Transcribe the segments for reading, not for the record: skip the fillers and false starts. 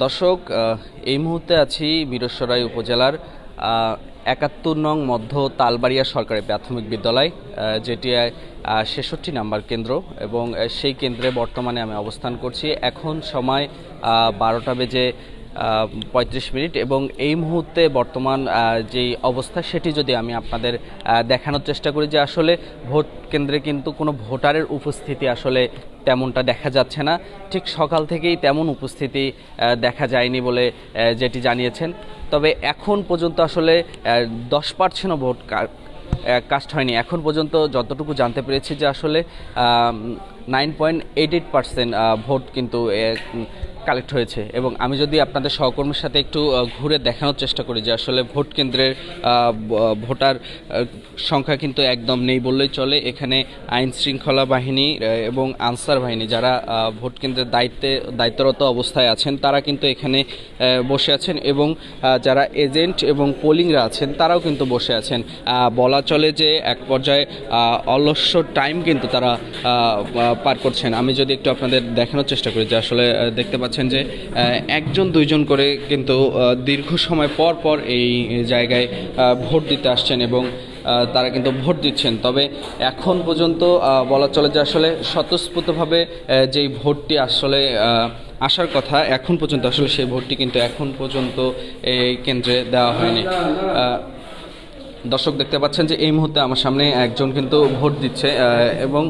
দর্শক, এই মুহূর্তে আছি মিরসরাই উপজেলার ৭১ নং মধ্য তালবাড়িয়া সরকারি প্রাথমিক বিদ্যালয়, যেটি ৬৬ নাম্বার কেন্দ্র, এবং সেই কেন্দ্রে বর্তমানে আমি অবস্থান করছি। এখন সময় ১২টা বেজে ৩৫ মিনিট, এবং এই মুহূর্তে বর্তমান যেই অবস্থা সেটি যদি আমি আপনাদের দেখানোর চেষ্টা করি, যে আসলে ভোট কেন্দ্রে কিন্তু কোনো ভোটারের উপস্থিতি আসলে তেমনটা দেখা যাচ্ছে না। ঠিক সকাল থেকেই তেমন উপস্থিতি দেখা যায়নি বলে যেটি জানিয়েছেন। তবে এখন পর্যন্ত আসলে 10% ভোট কাস্ট হয়নি। এখন পর্যন্ত যতটুকু জানতে পেরেছি যে আসলে 9.88% ভোট কিন্তু কালেক্ট হয়েছে। এবং আমি যদি আপনাদের সহকর্মীর সাথে একটু ঘুরে দেখানোর চেষ্টা করি যে আসলে ভোট কেন্দ্রের ভোটার সংখ্যা কিন্তু একদম নেই বললেই চলে। এখানে আইন শৃঙ্খলা বাহিনী এবং আনসার বাহিনী যারা ভোট কেন্দ্রের দায়িত্বরত অবস্থায় আছেন তারা কিন্তু এখানে বসে আছেন, এবং যারা এজেন্ট এবং পোলিংরা আছেন তারাও কিন্তু বসে আছেন। বলা চলে যে এক পর্যায়ে অলস্য টাইম কিন্তু তারা পার করছেন। আমি যদি একটু আপনাদের দেখানোর চেষ্টা করি যে আসলে দেখতে পাচ্ছেন যে একজন দুইজন করে কিন্তু দীর্ঘ সময় পর পর এই জায়গায় ভোট দিতে আসছেন এবং তারা কিন্তু ভোট দিচ্ছেন। তবে এখন পর্যন্ত বলা চলে যে আসলে স্বতঃস্ফূর্তভাবে যেই ভোটটি আসলে আসার কথা এখন পর্যন্ত আসলে সেই ভোটটি কিন্তু এখন পর্যন্ত এই কেন্দ্রে দেওয়া হয়নি। দর্শক দেখতে পাচ্ছেন যে এই মুহূর্তে আমার সামনে একজন কিন্তু ভোট দিচ্ছে, এবং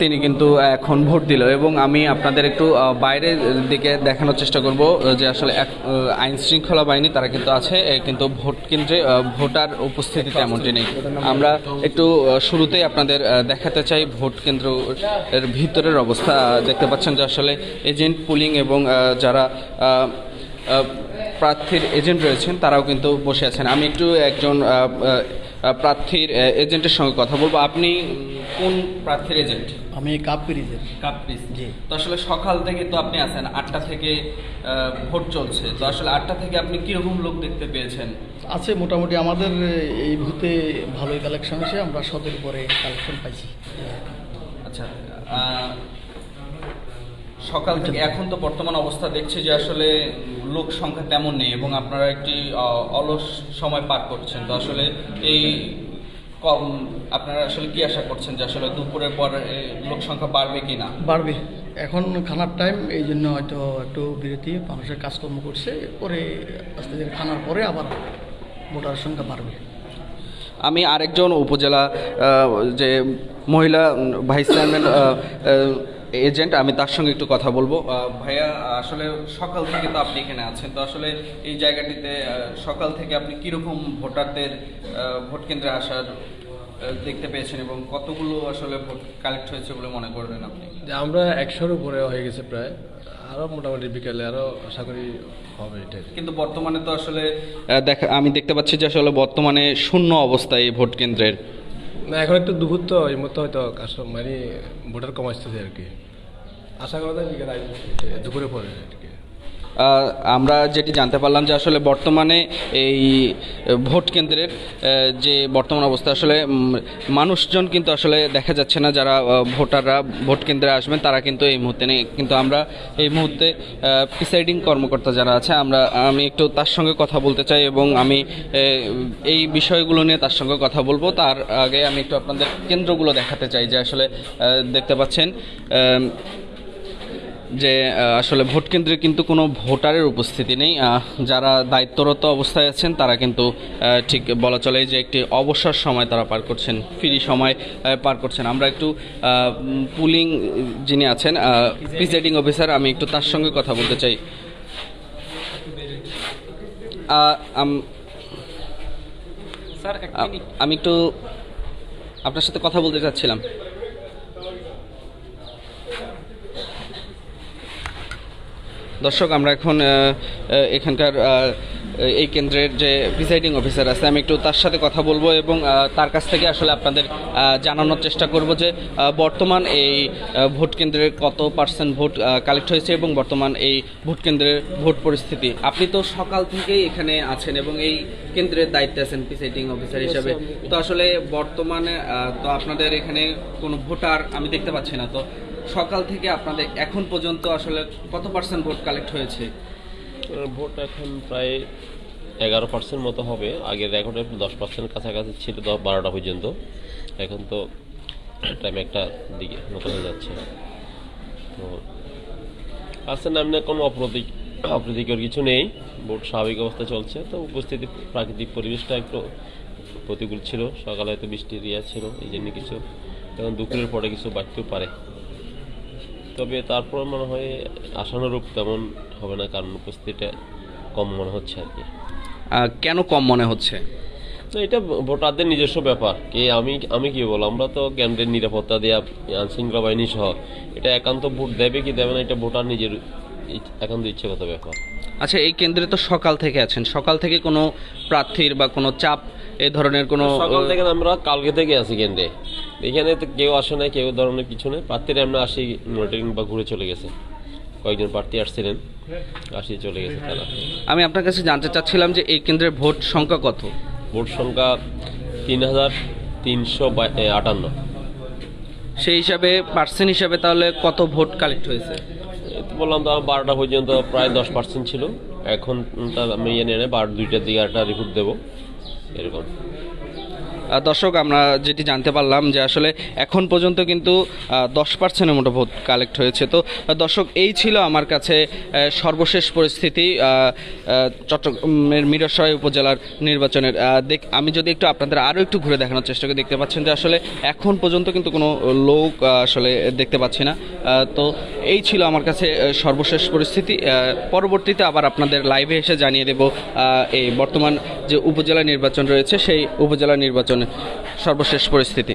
তিনি কিন্তু এখন ভোট দিল। এবং আমি আপনাদের একটু বাইরের দিকে দেখানোর চেষ্টা করব যে আসলে আইন শৃঙ্খলা বাহিনী তারা কিন্তু আছে, কিন্তু ভোট কেন্দ্রে ভোটার উপস্থিতি তেমনটি নেই। আমরা একটু শুরুতেই আপনাদের দেখাতে চাই ভোট কেন্দ্রের ভিতরের অবস্থা। দেখতে পাচ্ছেন যে আসলে এজেন্ট পুলিং এবং যারা প্রার্থীর এজেন্ট রয়েছেন তারাও কিন্তু বসে আছেন। আমি একটু একজন প্রার্থীর এজেন্টের সঙ্গে কথা বলবো। আপনি কোন প্রার্থীর এজেন্ট? আমি কাপ্পির এজেন্ট। কাপ্পির, জি। তো আসলে সকাল থেকে তো আপনি আছেন, 8টা থেকে ভোট চলছে। তো আসলে 8টা থেকে আপনি কীরকম লোক দেখতে পেয়েছেন? আছে মোটামুটি আমাদের এই বুথে ভালোই কালেকশন হয়েছে, আমরা 17 পরে কালেকশন পাইছি। আচ্ছা, সকাল থেকে এখন তো বর্তমান অবস্থা দেখছি যে আসলে লোক সংখ্যা তেমন নেই, এবং আপনারা একটি অলস সময় পার করছেন। তো আসলে এই আপনারা আসলে কি আশা করছেন যে আসলে দুপুরের পর লোক সংখ্যা বাড়বে কি না? বাড়বে, এখন খানার টাইম, এই জন্য হয়তো একটু বিরতি, মানুষের কাজকর্ম করছে, পরে আস্তে ধীরে খানার পরে আবার ভোটার সংখ্যা বাড়বে। আমি আরেকজন উপজেলা যে মহিলা ভাইস চেয়ারম্যান এজেন্ট, আমি তার সঙ্গে একটু কথা বলবো। ভাইয়া, আসলে সকাল থেকে তো আপনি এখানে আছেন, তো আসলে এই জায়গাটিতে সকাল থেকে আপনি কীরকম ভোটারদের ভোট কেন্দ্রে আসার দেখতে পেয়েছেন, এবং কতগুলো আসলে ভোট কালেক্ট হয়েছে বলে মনে করবেন আপনি? আমরা 100-এর উপরে হয়ে গেছে প্রায়, আরও মোটামুটি বিকেলে আরও আশা করি হবে এটাই। কিন্তু বর্তমানে তো আসলে আমি দেখতে পাচ্ছি যে আসলে বর্তমানে শূন্য অবস্থায় এই ভোট কেন্দ্রের। না, এখন একটু দুপুর তো, এই মতো হয়তো মানে ভোটার কম আসতেছে আর কি। আশা করা যায় বিকেল দুপুরে পরে আর কি। আমরা যেটি জানতে পারলাম যে আসলে বর্তমানে এই ভোট কেন্দ্রের যে বর্তমান অবস্থা, আসলে মানুষজন কিন্তু আসলে দেখা যাচ্ছে না। যারা ভোটাররা ভোট কেন্দ্রে আসবেন তারা কিন্তু এই মুহূর্তে নেই। কিন্তু আমরা এই মুহূর্তে প্রিসাইডিং কর্মকর্তা যারা আছে, আমি একটু তার সঙ্গে কথা বলতে চাই, এবং আমি এই বিষয়গুলো নিয়ে তার সঙ্গে কথা বলবো। তার আগে আমি একটু আপনাদের কেন্দ্রগুলো দেখাতে চাই যে আসলে দেখতে পাচ্ছেন যে আসলে ভোট কেন্দ্রে কিন্তু কোনো ভোটারের উপস্থিতি নেই। যারা দায়িত্বরত অবস্থায় আছেন তারা কিন্তু ঠিক বলা চলে যে একটি অবসর সময় তারা পার করছেন, ফ্রি সময় পার করছেন। আমরা একটু পুলিং যিনি আছেন প্রিসাইডিং অফিসার, আমি একটু তার সঙ্গে কথা বলতে চাই। আমি একটু আপনার সাথে কথা বলতে চাচ্ছিলাম। দর্শক, আমরা এখন এখানকার এই কেন্দ্রের যে প্রিসাইডিং অফিসার আছে, আমি একটু তার সাথে কথা বলবো এবং তার কাছ থেকে আসলে আপনাদের জানানোর চেষ্টা করব যে বর্তমান এই ভোট কেন্দ্রের কত পার্সেন্ট ভোট কালেক্ট হয়েছে এবং বর্তমান এই ভোট কেন্দ্রের ভোট পরিস্থিতি। আপনি তো সকাল থেকেই এখানে আছেন এবং এই কেন্দ্রের দায়িত্বে আছেন প্রিসাইডিং অফিসার হিসাবে, তো আসলে বর্তমানে তো আপনাদের এখানে কোনো ভোটার আমি দেখতে পাচ্ছি না, তো সকাল থেকে আপনাদের এখন পর্যন্ত আসলে কত পার্সেন্ট ভোট কালেক্ট হয়েছে? ভোট এখন প্রায় 11% মতো হবে। আগের রেকর্ডে 10% কাছাকাছি ছিল 12টা পর্যন্ত। এখন তো টাইম একটা দিকে মতো হয়ে যাচ্ছে। তো আসলে এমনি কোনো অপ্রীতিকর কিছু নেই, ভোট স্বাভাবিক অবস্থা চলছে। তো উপস্থিতি প্রাকৃতিক পরিবেশটা একটু প্রতিকূল ছিল, সকালে হয়তো বৃষ্টির ছিল, এই জন্য কিছু এখন দুপুরের পরে কিছু বাড়তেও পারে। তবে তারপর মনে হয় আশানুরূপ তেমন হবে না, কারণ উপস্থিতিটা কম মনে হচ্ছে আর কি। কেন কম মনে হচ্ছে? তো এটা ভোটারদের নিজস্ব ব্যাপার। আমি কি বলবো, আমরা তো কেন্দ্রের নিরাপত্তা দেওয়া আইনশৃঙ্খলা বাহিনী সহ, এটা একান্ত ভোট দেবে কি দেবে না এটা ভোটার নিজের একান্ত ইচ্ছেগত ব্যাপার। আচ্ছা, এই কেন্দ্রে তো সকাল থেকে আছেন, সকাল থেকে কোনো প্রার্থীর বা কোনো চাপ এই ধরনের কোনো? সকাল থেকে আমরা কালকে থেকে আছি কেন্দ্রে, এখানে তো কেউ আসে না, কেউ ধরনের কিছু নেই। প্রার্থীরা আমরা আসি মনিটরিং বা ঘুরে চলে গেছে, কয়েকজন প্রার্থী আসছিলেন, আসি চলে গেছে তারা। আমি আপনার কাছে জানতে চাচ্ছিলাম যে এই কেন্দ্রের ভোট সংখ্যা কত? ভোট সংখ্যা 3358। সেই হিসাবে পার্সেন্ট হিসাবে তাহলে কত ভোট কালেক্ট হয়েছে? বললাম তো 12টা পর্যন্ত প্রায় 10% ছিল। এখন তার আমি নিয়ে 2টার দিকে একটা রিপোর্ট দেবো এরকম। দর্শক, আমরা যেটি জানতে পারলাম যে আসলে এখন পর্যন্ত কিন্তু 10%-এর মতো ভোট কালেক্ট হয়েছে। তো দর্শক, এই ছিল আমার কাছে সর্বশেষ পরিস্থিতি চট্টগ্রামের মিরসরাই উপজেলার নির্বাচনের। আমি যদি একটু আপনাদের আরও একটু ঘুরে দেখানোর চেষ্টা করি, দেখতে পাচ্ছেন যে আসলে এখন পর্যন্ত কিন্তু কোনো লোক আসলে দেখতে পাচ্ছি না। তো এই ছিল আমার কাছে সর্বশেষ পরিস্থিতি। পরবর্তীতে আবার আপনাদের লাইভে এসে জানিয়ে দেব এই বর্তমান যে উপজেলা নির্বাচন রয়েছে সেই উপজেলা নির্বাচনের সর্বশেষ পরিস্থিতি।